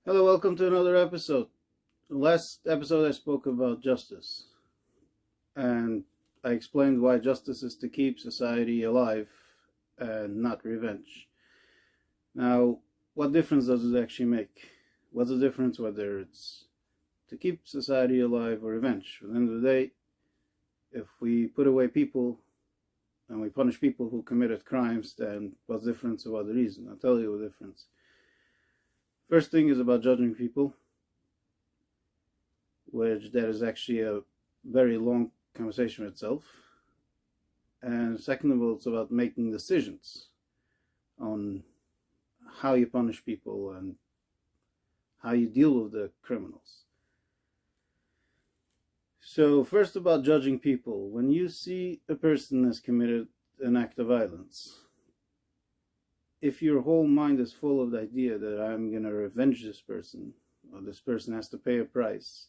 Hello, welcome to another episode. The last episode I spoke about justice, and I explained why justice is to keep society alive and not revenge. Now, what difference does it actually make? What's the difference whether it's to keep society alive or revenge? At the end of the day, if we put away people and we punish people who committed crimes, then what's the difference about the reason? I'll tell you the difference. First thing is about judging people, which that is actually a very long conversation itself. And second of all, it's about making decisions on how you punish people and how you deal with the criminals. So first, about judging people. When you see a person has committed an act of violence, if your whole mind is full of the idea that I'm going to revenge this person, or this person has to pay a price,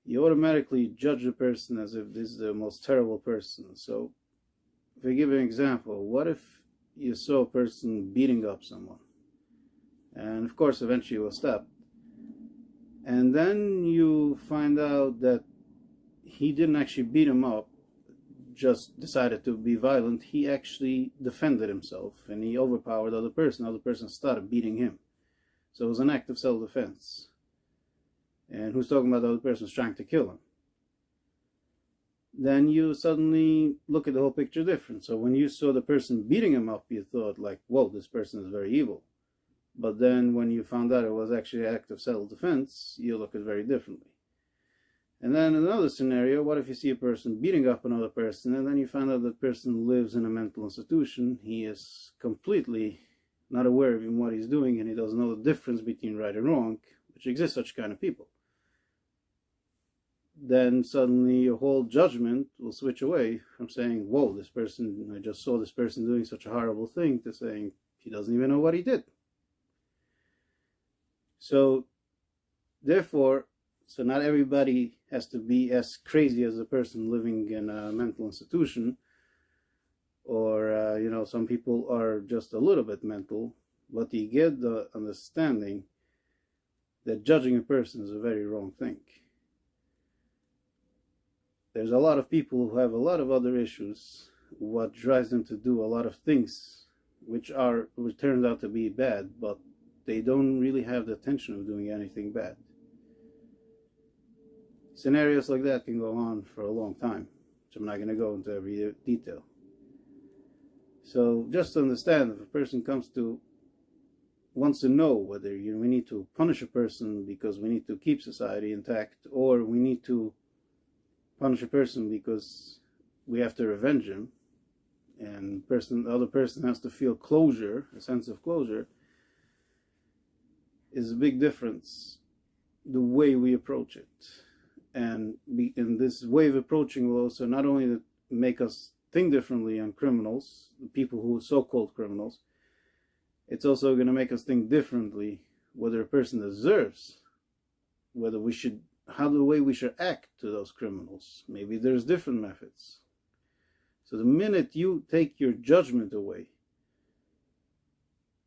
you automatically judge the person as if this is the most terrible person. So, if I give an example, what if you saw a person beating up someone? And of course, eventually you will stop. And then you find out that he didn't actually beat him up, just decided to be violent. He actually defended himself and he overpowered the other person. The other person started beating him. So it was an act of self-defense. And who's talking about the other person trying to kill him? Then you suddenly look at the whole picture different. So when you saw the person beating him up, you thought like, whoa, this person is very evil. But then when you found out it was actually an act of self-defense, you look at it very differently. And then another scenario, what if you see a person beating up another person and then you find out that person lives in a mental institution, he is completely not aware of even what he's doing and he doesn't know the difference between right and wrong, which exists such kind of people. Then suddenly your whole judgment will switch away from saying, whoa, this person, I just saw this person doing such a horrible thing, to saying he doesn't even know what he did. So therefore, not everybody has to be as crazy as a person living in a mental institution, or some people are just a little bit mental, but you get the understanding that judging a person is a very wrong thing. There's a lot of people who have a lot of other issues, what drives them to do a lot of things which turns out to be bad, but they don't really have the intention of doing anything bad. Scenarios like that can go on for a long time, which I'm not going to go into every detail. So just to understand, if a person wants to know whether we need to punish a person because we need to keep society intact, or we need to punish a person because we have to revenge him, and the other person has to feel closure, a sense of closure, is a big difference the way we approach it. And this way of approaching will also not only make us think differently on criminals, the people who are so-called criminals, it's also going to make us think differently whether a person deserves, how the way we should act to those criminals. Maybe there's different methods. So the minute you take your judgment away,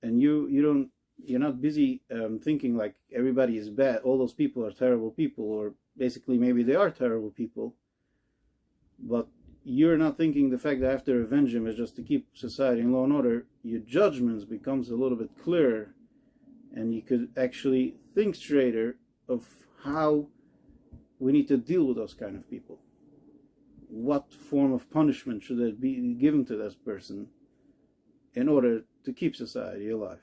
and you're not busy thinking like everybody is bad, all those people are terrible people, or basically maybe they are terrible people, but you're not thinking the fact that I have to revenge him is just to keep society in law and order, your judgments becomes a little bit clearer, and you could actually think straighter of how we need to deal with those kind of people. What form of punishment should it be given to this person in order to keep society alive?